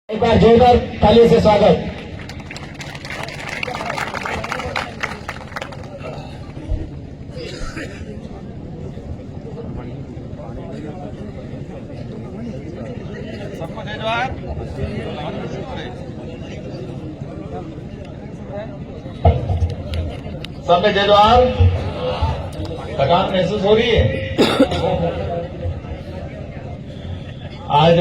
एक बार जोरदार ताली से स्वागत। सब में जय जवाहर। थकान महसूस हो रही है? आज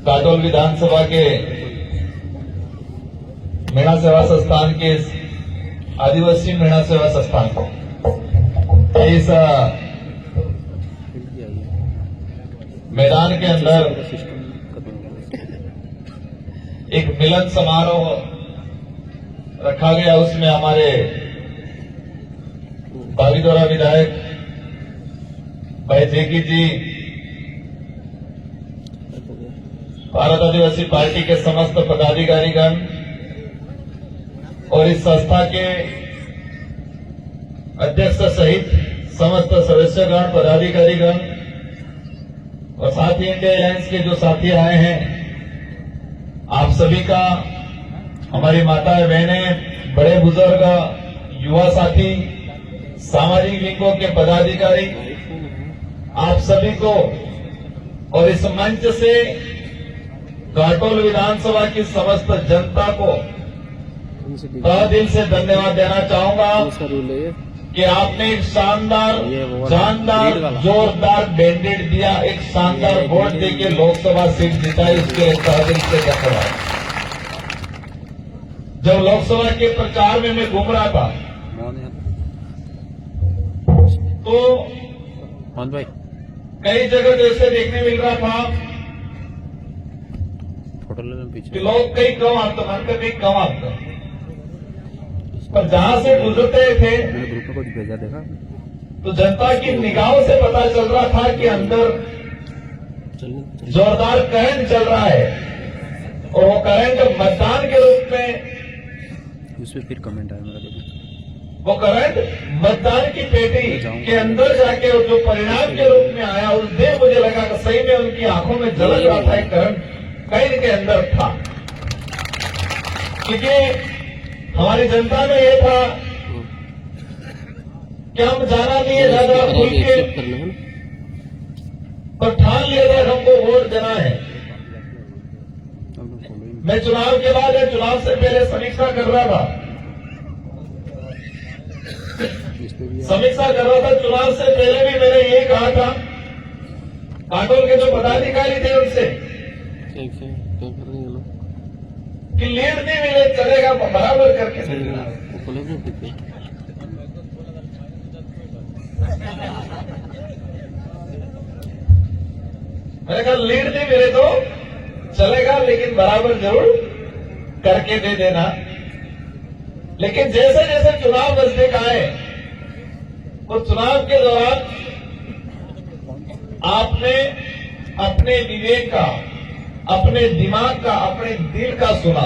काटोल विधानसभा के मीणा सेवा संस्थान के आदिवासी मीणा सेवा संस्थान को इस मैदान के अंदर एक मिलन समारोह रखा गया। उसमें हमारे बागीदोरा विधायक भाई जेकी जी, भारत आदिवासी पार्टी के समस्त पदाधिकारीगण और इस संस्था के अध्यक्ष सहित समस्त सदस्यगण, पदाधिकारीगण और साथ ही इंडिया अलायंस के जो साथी आए हैं, आप सभी का, हमारी माताएं, बहनें, बड़े बुजुर्ग, युवा साथी, सामाजिक विंगों के पदाधिकारी, आप सभी को और इस मंच से काटोल विधानसभा की समस्त जनता को तहे दिल से धन्यवाद देना चाहूंगा कि आपने एक शानदार, जोरदार मैंडेट दिया, एक शानदार वोट देके लोकसभा सीट जिताई, उसके लिए तहे दिल से धन्यवाद। जब लोकसभा के प्रचार में मैं घूम रहा था तो कई जगह जैसे देखने मिल रहा था कि लोग कई कम आता, मानकर कई कम आता, पर जहां से गुजरते थे तो जनता की निगाहों से पता चल रहा था कि अंदर जोरदार करंट चल रहा है और वो करंट मतदान के रूप में, उसमें फिर कमेंट आया मेरा, वो करंट मतदान की पेटी के अंदर जाके जो परिणाम के रूप में आया, उस दिन मुझे लगा कि सही में उनकी आंखों में झलक रहा था, एक करंट कहीं के अंदर था। क्योंकि हमारी जनता में ये था कि हम जाना नहीं है ज्यादा खुल के, पर ठान लिया था हमको वोट देना है। मैं चुनाव के बाद या चुनाव से पहले समीक्षा कर रहा था, चुनाव से पहले भी मैंने ये कहा था, काटोल के जो पदाधिकारी थे उनसे कि लीड नहीं मिले चलेगा, बराबर करके मैंने कहा लीड नहीं मिले तो चलेगा, लेकिन बराबर जरूर करके दे देना। लेकिन जैसे जैसे चुनाव नजदीक आए, तो चुनाव के दौरान आपने अपने विवेक का, अपने दिमाग का, अपने दिल का सुना।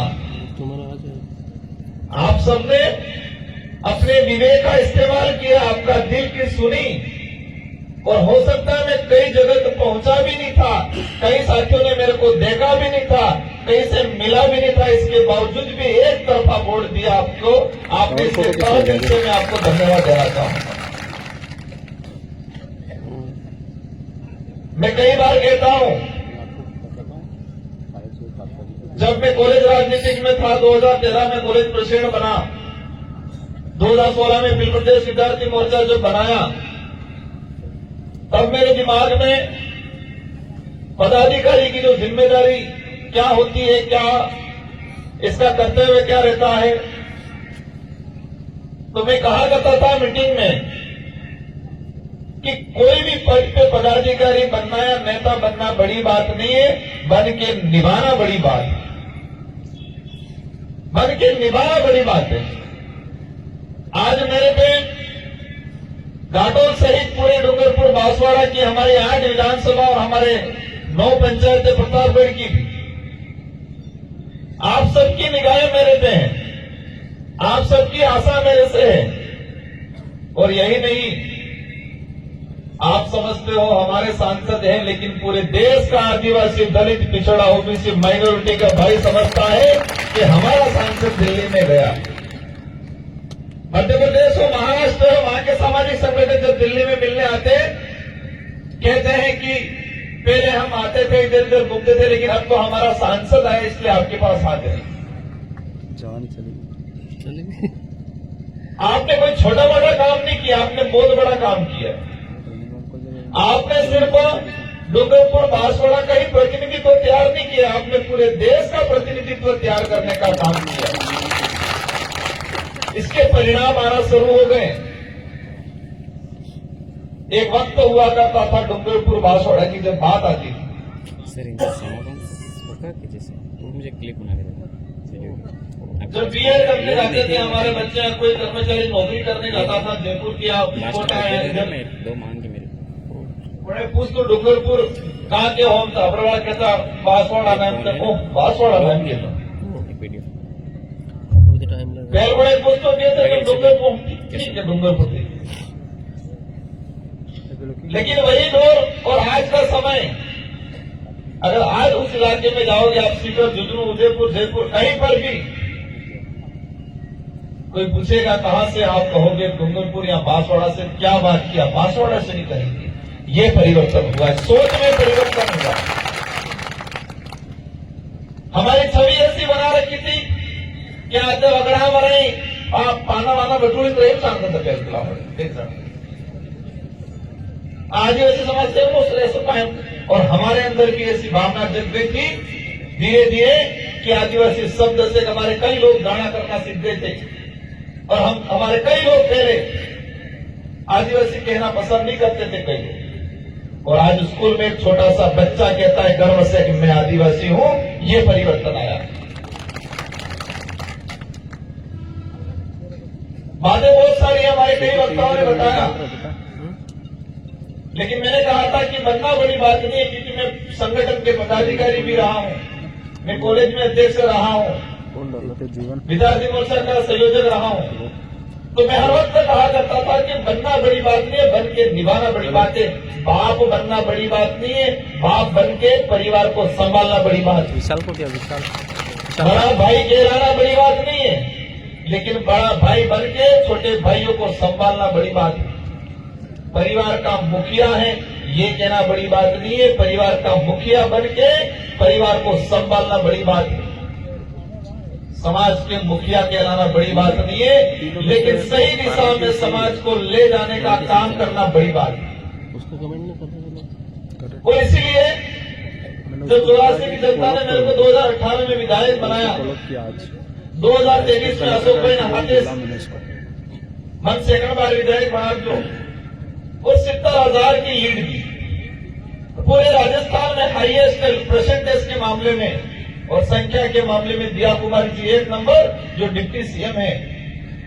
आप सबने अपने विवेक का इस्तेमाल किया, आपका दिल की सुनी, और हो सकता है मैं कई जगह तक पहुंचा भी नहीं था, कई साथियों ने मेरे को देखा भी नहीं था, कहीं से मिला भी नहीं था, इसके बावजूद भी एक तरफा वोट दिया आपको, आपने इसके तहे दिल से मैं आपको धन्यवाद देना चाहूंगा। मैं कई बार कहता हूं, जब मैं कॉलेज राजनीति में था, 2013 में कॉलेज प्रेसिडेंट बना, 2016 में अखिल प्रदेश विद्यार्थी मोर्चा जब बनाया, तब मेरे दिमाग में पदाधिकारी की जो जिम्मेदारी क्या होती है, क्या इसका कर्तव्य क्या रहता है, तो मैं कहा करता था मीटिंग में कि कोई भी पद पे पदाधिकारी बनना या नेता बनना बड़ी बात नहीं है, बन के निभाना बड़ी बात है, बन के निभाना बड़ी बात है। आज मेरे पे काटोल सहित पूरे डूंगरपुर बांसवाड़ा की हमारी 8 विधानसभा और हमारे 9 पंचायतें प्रतापगढ़ की भी, आप सबकी निगाहें मेरे पे हैं, आप सबकी आशा मेरे से है। और यही नहीं, आप समझते हो हमारे सांसद हैं, लेकिन पूरे देश का आदिवासी, दलित, पिछड़ा, ओबीसी, माइनॉरिटी का भाई समझता है कि हमारा सांसद दिल्ली में गया। मध्य प्रदेश हो, महाराष्ट्र हो, वहां के सामाजिक संगठन जब दिल्ली में मिलने आते कहते हैं कि पहले हम आते थे, इधर उधर घूमते थे, लेकिन अब तो हमारा सांसद है इसलिए आपके पास आते हैं। जवानी चलेगी आपने कोई छोटा मोटा काम नहीं किया, आपने बहुत बड़ा काम किया। आपने सिर्फ डूंगरपुर बांसवाड़ा का ही प्रतिनिधित्व तैयार नहीं किया, आपने पूरे देश का प्रतिनिधित्व तैयार करने का काम किया। इसके परिणाम आना शुरू हो गए। एक वक्त हुआ करता था डूंगरपुर बांसवाड़ा की जब बात आती थी, सर इनका समापन होगा कि जैसे वो मुझे क्लिप बना के देना जब बीएड करने जाते थे हमारे बच्चे, कोई कर्मचारी नौकरी करने जाता था जयपुर की, आप कोटा है, दो मांग के मेरे बड़े पूछ तो डूंगरपुर कहाँ के होम था, अब्रवाड़ा कहता बांसवाड़ा नाम था, बांसवाड़ा नाम के था। बैल बड़े पूछ तो कहते थे डूंगरपुर, ठीक है डूंगरपुर थे। लेकिन वही दौर और आज का समय, अगर आज उस इलाके में जाओगे आप, सीकर, झुंझुनू, उदयपुर, जयपुर, कहीं पर भी कोई पूछेगा कहां से, आप कहोगे डूंगरपुर या बांसवाड़ा से। क्या बात किया, बांसवाड़ा से नहीं कहेंगे। ये परिवर्तन हुआ है, सोच में परिवर्तन हुआ। हमारी छवि ऐसी बना रखी थी कि आज अगड़ा मरे आप पाना वाना बटूरी तो एक सांगत पेला देख सकते। आदिवासी समाज से वो ऐसा पाए, और हमारे अंदर की ऐसी भावना जग गई थी धीरे धीरे कि आदिवासी शब्द से हमारे कई लोग गाना करना सीख गए थे, और हमारे कई लोग पहले आदिवासी कहना पसंद नहीं करते थे कई लोग। और आज स्कूल में एक छोटा सा बच्चा कहता है गर्व से कि मैं आदिवासी हूं। ये परिवर्तन आया। बातें बहुत सारी हमारे कई वक्ताओं ने बताया, लेकिन मैंने कहा था कि बनना बड़ी बात नहीं है, क्योंकि मैं संगठन के पदाधिकारी भी रहा हूं, मैं कॉलेज में अध्यक्ष रहा हूं, विद्यार्थी मोर्चा का संयोजक रहा हूं। तो मैं हर वक्त कहा करता था कि बनना बड़ी बात नहीं है, बन के निभाना बड़ी बात है। बाप बनना बड़ी बात नहीं है, बाप बन के परिवार को संभालना बड़ी बात है। विशाल को क्या विशाल बड़ा भाई कहलाना बड़ी बात नहीं है, लेकिन बड़ा भाई बन के छोटे भाइयों को संभालना बड़ी बात है। परिवार का मुखिया है ये कहना बड़ी बात नहीं है, परिवार का मुखिया बन के परिवार को संभालना बड़ी बात है। समाज के मुखिया कहलाना बड़ी बात नहीं है, लेकिन सही दिशा में समाज को ले जाने का काम करना बड़ी बात है। उसको कमेंट नहीं करना। और इसीलिए जब 84 की जनता ने मेरे को 2018 में विधायक बनाया, 2023 में अशोक भाई नहाते मन सेकंड बार विधायक बना जो, और 70,000 की लीड दी। पूरे राजस्थान में हाईएस्ट परसेंटेज के मामले में और संख्या के मामले में दिया कुमारी जी 1 नंबर, जो डिप्टी सीएम है,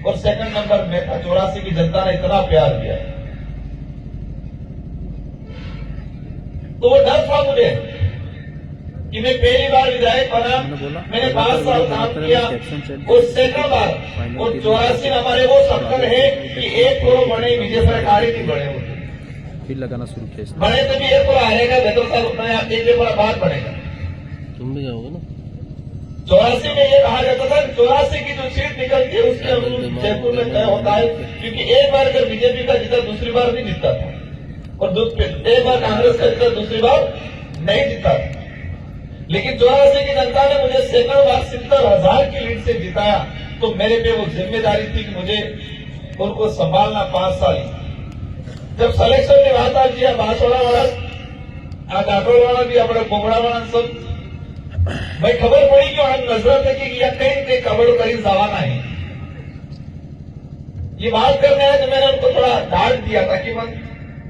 और सेकंड नंबर में था। 84 की जनता ने इतना प्यार दिया, तो वो डर था मुझे कि मैं पहली बार विधायक बना, मैंने 5 साल काम किया, और सेकंड बार। और 84 हमारे वो सफर है कि 1 करोड़ बने, विजय सरकार ही बड़े होते फिर लगाना शुरू किया। बने तो भी 1 करोड़ आएगा, बेहतर साल उतना एक बड़ा बात बनेगा। तुम भी जाओगे ना 84 में ये कहा जाता था 84 की जो सीट निकलती है उसके अनुरूप जयपुर में तय होता है, क्योंकि एक बार अगर बीजेपी का जीता दूसरी बार नहीं जीतता था, और एक बार कांग्रेस का जीता दूसरी बार नहीं जीता था। लेकिन 84 की जनता ने मुझे सेकंड बार 70,000 की लीड से जिताया, तो मेरे पे वो जिम्मेदारी थी कि मुझे उनको संभालना 5 साल। जब सिलेक्शन ने वार्ता किया बांसवाड़ा वाला, काटोड़ वाला भी, अपने कोबड़ा वाला सब, भाई खबर पड़ी कि हम नजर थे कि कहीं कबड़ कहीं जवाना है। ये बात करने आए तो मैंने उनको थोड़ा डांट दिया था कि मन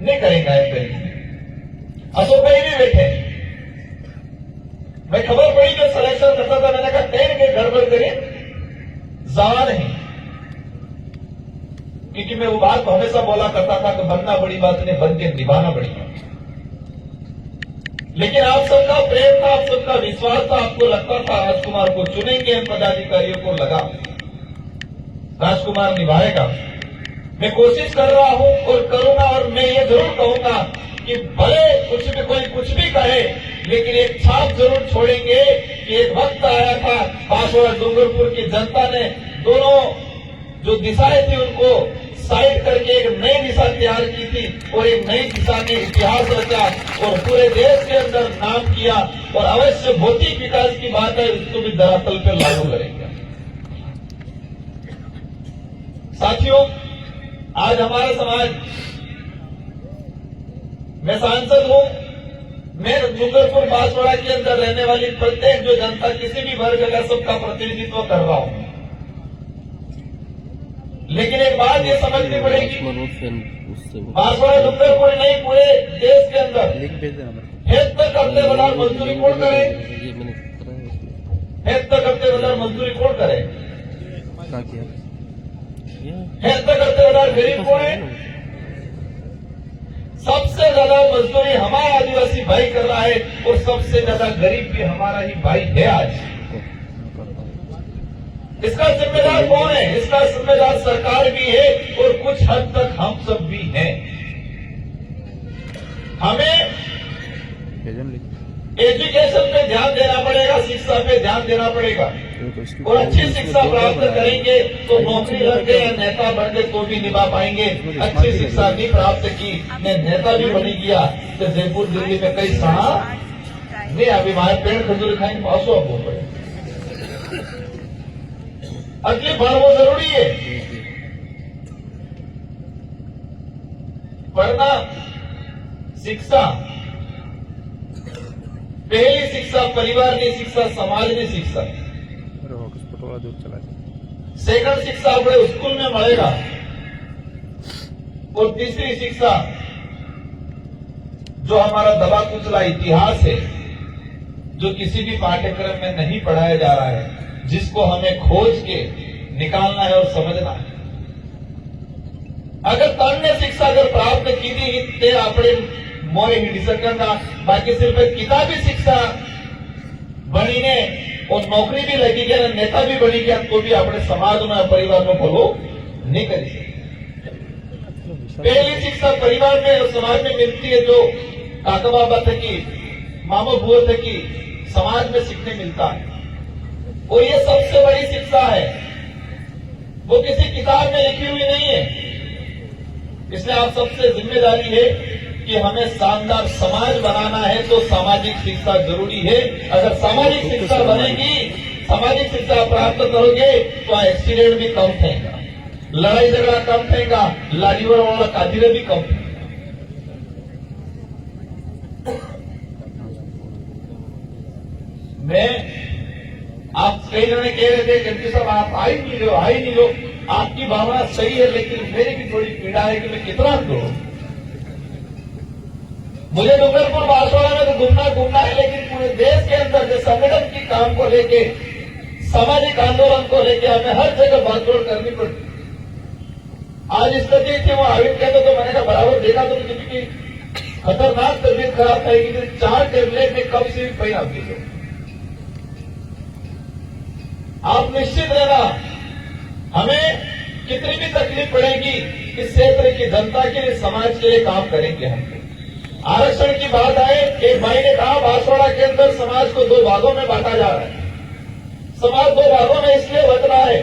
नहीं करेंगे इस तरीके। अशोक भाई भी बैठे, भाई खबर पड़ी कि सिलेक्शन करता था, मैंने कहा कहीं कहीं गड़बड़ करे जवान है, क्योंकि मैं वो बात हमेशा बोला करता था कि बनना बड़ी बात नहीं, बन के निभाना बड़ी बात। लेकिन आप सबका प्रेम था, आप सबका विश्वास था, आपको लगता था राजकुमार को चुनेंगे हम, पदाधिकारियों को लगा राजकुमार निभाएगा। मैं कोशिश कर रहा हूं और करूंगा, और मैं ये जरूर कहूंगा कि भले कोई कुछ भी कहे, लेकिन एक छाप जरूर छोड़ेंगे कि एक वक्त आया था बांसवाड़ा डूंगरपुर की जनता ने दोनों जो दिशाएं थी उनको साइड करके एक नई दिशा तैयार की थी, और एक नई दिशा ने इतिहास रचा और पूरे देश के अंदर नाम किया, और अवश्य भौतिक विकास की बात है उसको भी धरातल पर लागू करेंगे। साथियों, आज हमारा समाज, मैं सांसद हूं, मैं डूंगरपुर बांसवाड़ा के अंदर रहने वाली प्रत्येक जो जनता किसी भी वर्ग का सबका प्रतिनिधित्व कर रहा हूं, लेकिन एक बात ये समझनी पड़ेगी, बांसवाड़ा डूंगरपुर नहीं पूरे देश के अंदर हेत तक करते बाजार मजदूरी कौन करे? हेत तक करते बाजार मजदूरी कौन करे? हेत तक करते बाजार गरीब कौन है? सबसे ज्यादा मजदूरी हमारा आदिवासी भाई कर रहा है, और सबसे ज्यादा गरीब भी हमारा ही भाई है आज। इसका जिम्मेदार कौन है? इसका जिम्मेदार सरकार भी है और कुछ हद तक हम सब भी हैं। हमें एजुकेशन पे ध्यान देना पड़ेगा, शिक्षा पे ध्यान देना पड़ेगा, और अच्छी शिक्षा प्राप्त करेंगे तो नौकरी लग गए या नेता बन गए तो भी निभा पाएंगे। अच्छी शिक्षा नहीं प्राप्त की, मैं नेता भी बनी गया तो जयपुर दिल्ली में कई सहा नहीं, अभी हमारे पेड़ खजूर खाएंगे पासो आप बोल पड़े। अगली बार वो जरूरी है, पढ़ना, शिक्षा, पहली शिक्षा परिवार की शिक्षा, समाज की शिक्षा, सेकंड शिक्षा अपने स्कूल में मिलेगा, और तीसरी शिक्षा जो हमारा दबा कुचला इतिहास है, जो किसी भी पाठ्यक्रम में नहीं पढ़ाया जा रहा है, जिसको हमें खोज के निकालना है और समझना है। अगर तन्य शिक्षा अगर प्राप्त की थी ते अपने मोरे हिड़ी सकना, बाकी सिर्फ किताबी शिक्षा बनी ने और नौकरी भी लगी गया, नेता भी बनी गया, तो भी अपने समाज में परिवार में भलो नहीं करी सकते। पहली शिक्षा परिवार में और समाज में मिलती है, जो काका बाबा थकी, मामा बुआ थकी समाज में सीखने मिलता है, और ये सबसे बड़ी शिक्षा है, वो किसी किताब में लिखी हुई नहीं है। इसलिए आप सबसे जिम्मेदारी है कि हमें शानदार समाज बनाना है, तो सामाजिक शिक्षा जरूरी है। अगर सामाजिक शिक्षा बनेगी, सामाजिक शिक्षा प्राप्त करोगे तो एक्सीडेंट भी कम थेगा, लड़ाई झगड़ा कम थेगा, लारीवर वाला कादिरे भी कम थेगा। मैं आप कई जने कह रहे थे कि साहब आप आई नहीं लो, आपकी भावना सही है, लेकिन मेरी भी थोड़ी पीड़ा है कि मैं कितना करूं। मुझे डूंगरपुर बांसवाड़ा में तो घूमना है, लेकिन पूरे देश के अंदर जो संगठन की काम को लेके, सामाजिक आंदोलन को लेके हमें हर जगह बातचीत करनी पड़ती। आज स्थिति थी, वो आविद कहते तो मैंने कहा बराबर देखा तो किसी की खतरनाक तबीयत खराब था कि 4 टेबलेट में कब से पैन आप लीजिए। आप निश्चित रहना, हमें कितनी भी तकलीफ पड़ेगी, इस क्षेत्र की जनता के लिए, समाज के लिए काम करेंगे हम। आरक्षण की बात आए, एक भाई ने कहा बांसवाड़ा के अंदर समाज को 2 भागों में बांटा जा रहा है। समाज 2 भागों में इसलिए बंट रहा है,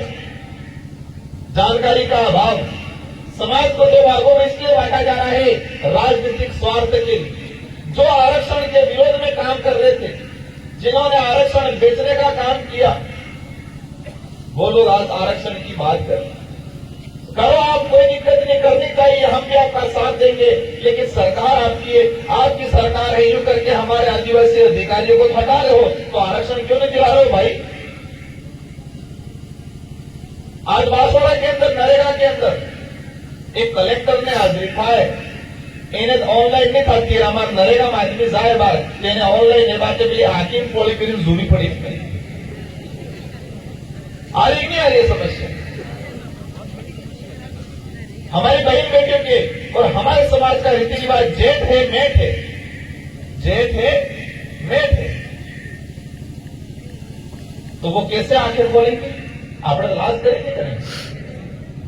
जानकारी का अभाव। समाज को 2 भागों में इसलिए बांटा जा रहा है राजनीतिक स्वार्थ के लिए। जो आरक्षण के विरोध में काम कर रहे थे, जिन्होंने आरक्षण बेचने का काम किया, वो लोग आज आरक्षण की बात कर रहे हैं। करो, आप कोई दिक्कत नहीं करनी चाहिए, हम भी आपका साथ देंगे, लेकिन सरकार आपकी है, आपकी सरकार है, यूं करके हमारे आदिवासी अधिकारियों को हटा रहे हो, तो आरक्षण क्यों नहीं दिला रहे हो भाई? आज बांसवाड़ा के अंदर, नरेगा के अंदर एक कलेक्टर ने आज लिखा है, इन्हें ऑनलाइन नहीं खाती है, हमारे नरेगा में आदमी जाए बात इन्हें ऑनलाइन बातें भी हाकिम पोली फिर जूरी पड़ी आ रही नहीं आ रही समस्या हमारी बहन बेटियों के। और हमारे समाज का रीति रिवाज जेठ है मेट है, जेठ है मेट है, तो वो कैसे आखिर बोलेंगे? आप लाज करेंगे?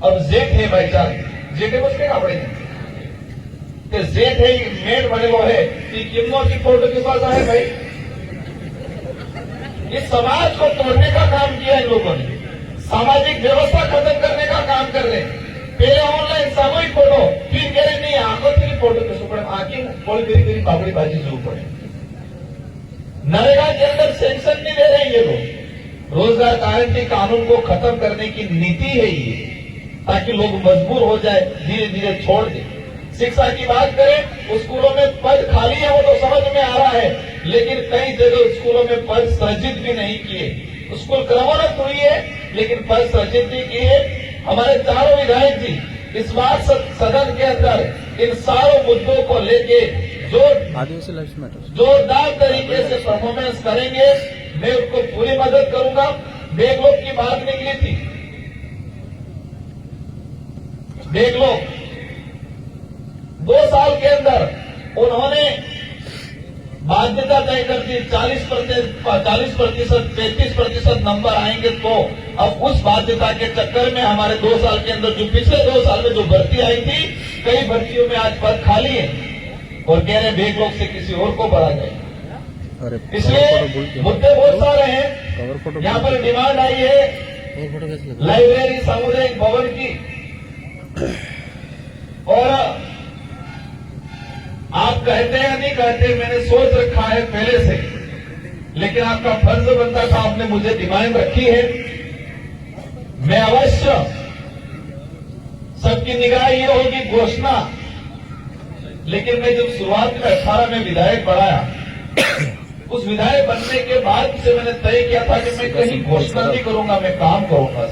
अब जेठ है भाई साहब, जेठे बसते का આપણે તે જેઠ है मेट बनेलो है कि किन्नो की फोटो के पास है भाई। इस समाज को तोड़ने का काम किया इन लोगों ने, सामाजिक व्यवस्था खत्म करने का काम कर रहे हैं। पहले ऑनलाइन सामूहिक फोटो, फिर कह रहे नहीं आंखों की फोटो कैसे पड़े, आंखें बोल तेरी पापड़ी बाजी जरूर पड़े। नरेगा के अंदर सेंक्शन नहीं ले रहे हैं ये लोग। रोजगार गारंटी कानून को खत्म करने की नीति है ये, ताकि लोग मजबूर हो जाए, धीरे धीरे छोड़ दे। शिक्षा की बात करें, स्कूलों में पद खाली है वो तो समझ में आ रहा है, लेकिन कई जगह स्कूलों में पद सृजित भी नहीं किए। स्कूल क्रमोन्नत हुई है लेकिन पद सृजित नहीं किए। हमारे चारों विधायक जी इस बार सदन के अंदर इन सारों मुद्दों को लेके आदिवासी लाइफ मैटर जोरदार तरीके से परफॉर्मेंस करेंगे। मैं उनको पूरी मदद करूंगा। बेगलोक की बात निकली थी, बेगलोक 2 साल के अंदर उन्होंने बाध्यता तय कर दी, 40%, 33% नंबर आएंगे तो अब उस बाध्यता के चक्कर में हमारे 2 साल के अंदर जो पिछले 2 साल में जो भर्ती आई थी, कई भर्तियों में आज पद खाली है और कह रहे बेगलोक से किसी और को बढ़ा जाए। इसलिए मुद्दे बहुत सारे हैं। यहाँ पर डिमांड आई है लाइब्रेरी सामुदायिक भवन की, और आप कहते हैं नहीं कहते, मैंने सोच रखा है पहले से, लेकिन आपका फर्ज बनता था, आपने मुझे डिमांड रखी है। मैं अवश्य, सबकी निगाह ये होगी घोषणा, लेकिन मैं जब शुरुआत में 18 में विधायक बनाया, उस विधायक बनने के बाद से मैंने तय किया था कि मैं कहीं घोषणा नहीं करूंगा, मैं काम करूंगा।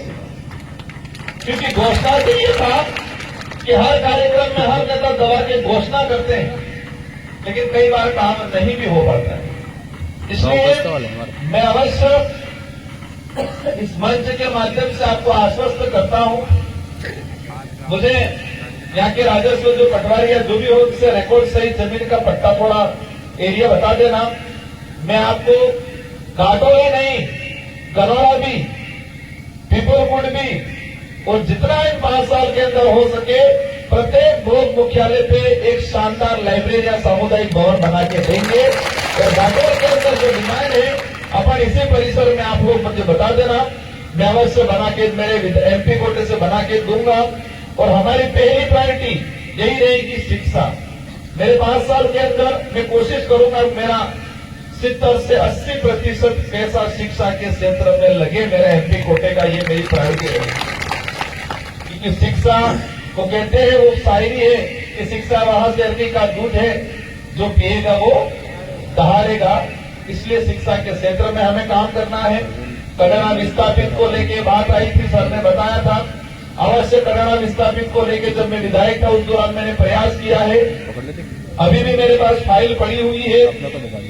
क्योंकि घोषणा से ये था कि हर कार्यक्रम में हर नेता दवा के घोषणा करते हैं, लेकिन कई बार काम नहीं भी हो पाता है। इसलिए मैं अवश्य इस मंच के माध्यम से आपको आश्वस्त करता हूं, मुझे यहाँ के राजस्व जो पटवारी या जो भी हो, उससे रिकॉर्ड सही जमीन का पट्टा थोड़ा एरिया बता देना। मैं आपको काटोली नहीं, गनौरा भी, पीपलपुर भी, और जितना इन 5 साल के अंदर हो सके प्रत्येक ब्लॉक मुख्यालय पे एक शानदार लाइब्रेरी या सामुदायिक भवन बना के देंगे। और घाटोल के अंदर जो डिमांड है अपन इसी परिसर में आप लोग मुझे बता देना, मैं अवश्य बना के मेरे MP कोटे से बना के दूंगा। और हमारी पहली प्रायोरिटी यही रहेगी शिक्षा। मेरे 5 साल के अंदर मैं कोशिश करूंगा मेरा 70 से 80% पैसा शिक्षा के क्षेत्र में लगे, मेरा MP कोटे का ये मेरी प्रायोरिटी रहेगी। क्योंकि शिक्षा को कहते हैं, वो शायरी है कि शिक्षा वहां से अर्धी का दूध है, जो पिएगा वो दहाड़ेगा। इसलिए शिक्षा के क्षेत्र में हमें काम करना है। कड़ाना विस्थापित को लेके बात आई थी, सर ने बताया था, अवश्य कड़ाना विस्थापित को लेके जब मैं विधायक था उस दौरान मैंने प्रयास किया है। अभी भी मेरे पास फाइल पड़ी हुई है,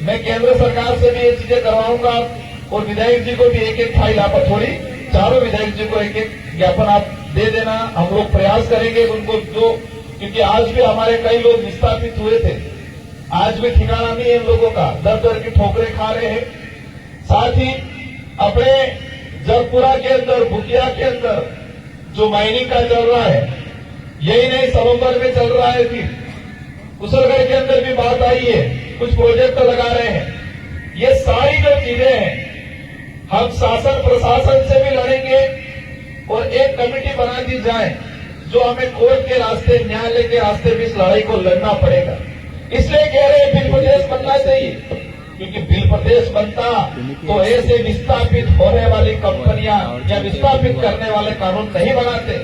मैं केंद्र सरकार से भी ये चीजें करवाऊंगा और विधायक जी को भी एक फाइल आप थोड़ी, चारों विधायक जी को एक ज्ञापन आप दे देना। हम लोग प्रयास करेंगे उनको, जो क्योंकि आज भी हमारे कई लोग विस्थापित हुए थे, आज भी ठिकाना नहीं है इन लोगों का, दर दर की ठोकरें खा रहे हैं। साथ ही अपने जगपुरा के अंदर, भुकिया के अंदर जो माइनिंग का चल रहा है, यही नहीं सरोवर में चल रहा है, फिर कुशलगढ़ के अंदर भी बात आई है, कुछ प्रोजेक्ट लगा रहे हैं। ये सारी जो चीजें हैं हम शासन प्रशासन से भी लड़ेंगे और एक कमेटी बना दी जाए जो हमें कोर्ट के रास्ते, न्यायालय के रास्ते भी इस लड़ाई को लड़ना पड़ेगा। इसलिए कह रहे हैं बिल प्रदेश बनना चाहिए, क्योंकि बिल प्रदेश बनता तो ऐसे विस्थापित होने वाली कंपनियां या विस्थापित करने वाले कानून नहीं बनाते।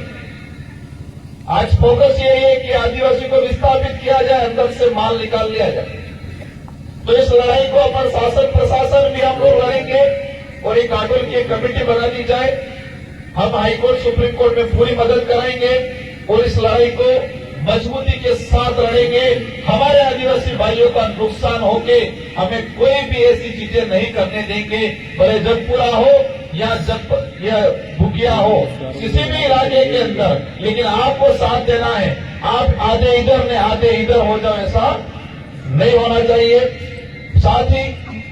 आज फोकस ये है कि आदिवासी को विस्थापित किया जाए, अंदर से माल निकाल लिया जाए। तो इस लड़ाई को अपन शासन प्रशासन भी हम लोग लड़ेंगे और एक कानून की कमेटी बना दी जाए। हम हाईकोर्ट सुप्रीम कोर्ट में पूरी मदद कराएंगे और इस लड़ाई को मजबूती के साथ लड़ेंगे। हमारे आदिवासी भाइयों का नुकसान होके हमें कोई भी ऐसी चीजें नहीं करने देंगे, भले जगपुरा हो या भुकिया हो, किसी भी इलाके के अंदर, लेकिन आपको साथ देना है। आप आधे इधर ने आधे इधर हो जाओ, ऐसा नहीं होना चाहिए। साथ ही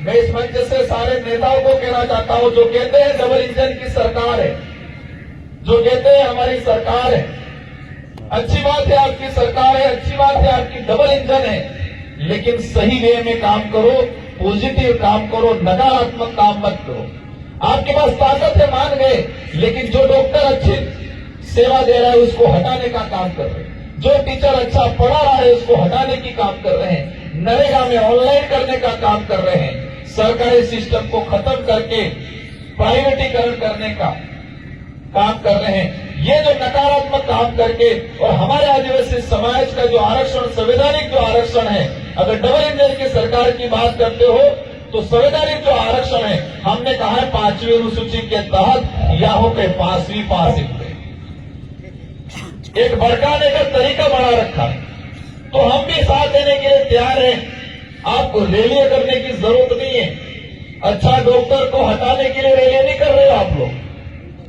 मैं इस मंच से सारे नेताओं को कहना चाहता हूं, जो कहते हैं डबल इंजन की सरकार है, जो कहते हैं हमारी सरकार है, अच्छी बात है आपकी सरकार है, अच्छी बात है आपकी डबल इंजन है, लेकिन सही वे में काम करो, पॉजिटिव काम करो, नकारात्मक काम मत करो। आपके पास ताकत है मान गए, लेकिन जो डॉक्टर अच्छी सेवा दे रहा है उसको हटाने का काम कर रहे हैं, जो टीचर अच्छा पढ़ा रहा है उसको हटाने की काम कर रहे हैं, नरेगा में ऑनलाइन करने का काम कर रहे हैं, सरकारी सिस्टम को खत्म करके प्राइवेटीकरण करने का काम कर रहे हैं। ये जो नकारात्मक काम करके और हमारे आदिवासी समाज का जो आरक्षण, संवैधानिक जो आरक्षण है, अगर डबल इंजन की सरकार की बात करते हो तो संवैधानिक जो आरक्षण है, हमने कहा है 5वीं अनुसूची के तहत या हो के 5वीं पास एक भड़काने का तरीका बना रखा है। तो हम भी साथ देने के लिए तैयार हैं। आपको रैलियां करने की जरूरत नहीं है। अच्छा डॉक्टर को हटाने के लिए रैलियां नहीं कर रहे हो आप लोग।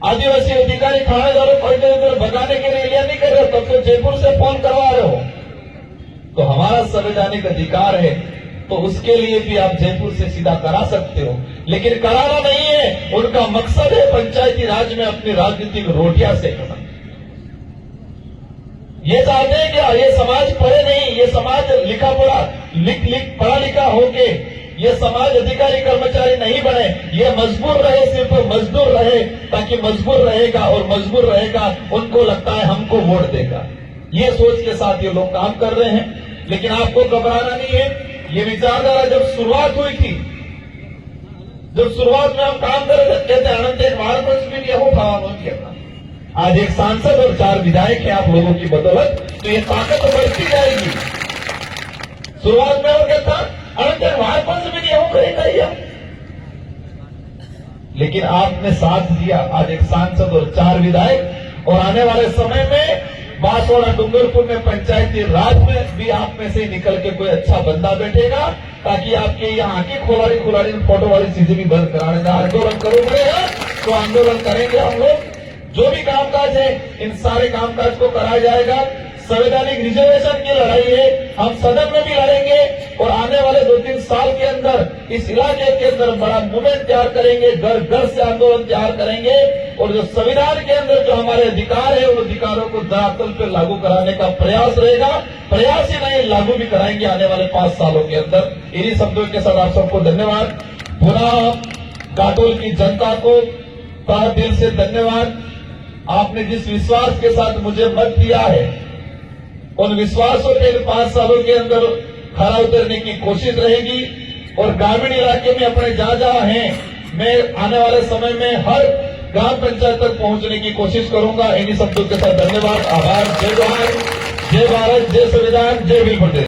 आदिवासी अधिकारी थानेदारों को इधर भगाने के लिए रैलियां नहीं कर रहे हो, तब तो जयपुर से फोन करवा रहे हो। तो हमारा संवैधानिक अधिकार है, तो उसके लिए भी आप जयपुर से सीधा करा सकते हो, लेकिन कराना नहीं है। उनका मकसद है पंचायती राज में अपनी राजनीतिक रोटियां सेकना। ये चाहते हैं कि ये समाज पढ़े नहीं, ये समाज लिखा पढ़ा पढ़ा लिखा होके ये समाज अधिकारी कर्मचारी नहीं बने, ये मजबूर रहे, सिर्फ मजदूर रहे, ताकि मजबूर रहेगा और मजबूर रहेगा उनको लगता है हमको वोट देगा। ये सोच के साथ ये लोग काम कर रहे हैं, लेकिन आपको घबराना नहीं है। ये विचारधारा जब शुरुआत हुई थी, जब शुरुआत में हम काम कर रहे थे, कहते अनंत एक महाराज भी यह था। आज एक सांसद और 4 विधायक है आप लोगों की बदौलत, तो ये ताकत बढ़ती जाएगी। शुरुआत में वो कहता अनंत महाराज भी नहीं करेगा, लेकिन आपने साथ दिया। आज एक सांसद और 4 विधायक, और आने वाले समय में बांसवाड़ा डूंगरपुर में पंचायती राज में भी आप में से निकल के कोई अच्छा बंदा बैठेगा, ताकि आपके यहाँ की खुलाड़ी फोटो वाली चीजें भी बंद कराने का आंदोलन करोगे तो आंदोलन करेंगे हम लोग। जो भी कामकाज है इन सारे कामकाज को कराया जाएगा। संवैधानिक रिजर्वेशन की लड़ाई है, हम सदन में भी लड़ेंगे, और आने वाले 2-3 साल के अंदर इस इलाके के अंदर बड़ा मूवमेंट तैयार करेंगे, घर घर से आंदोलन तैयार करेंगे, और जो संविधान के अंदर जो हमारे अधिकार है उन अधिकारों को धरातल पे लागू कराने का प्रयास रहेगा। प्रयास ही नहीं, लागू भी कराएंगे आने वाले 5 सालों के अंदर। इन्हीं शब्दों के साथ आप सबको धन्यवाद। पुनः काटोल की जनता को तहे दिल से धन्यवाद। आपने जिस विश्वास के साथ मुझे मत दिया है, उन विश्वासों के 5 सालों के अंदर खरा उतरने की कोशिश रहेगी, और ग्रामीण इलाके में अपने जहां जहां हैं, मैं आने वाले समय में हर ग्राम पंचायत तक पहुंचने की कोशिश करूंगा। इन्हीं शब्दों के साथ धन्यवाद, आभार। जय जोहार, जय भारत, जय संविधान, जय भील पटेल।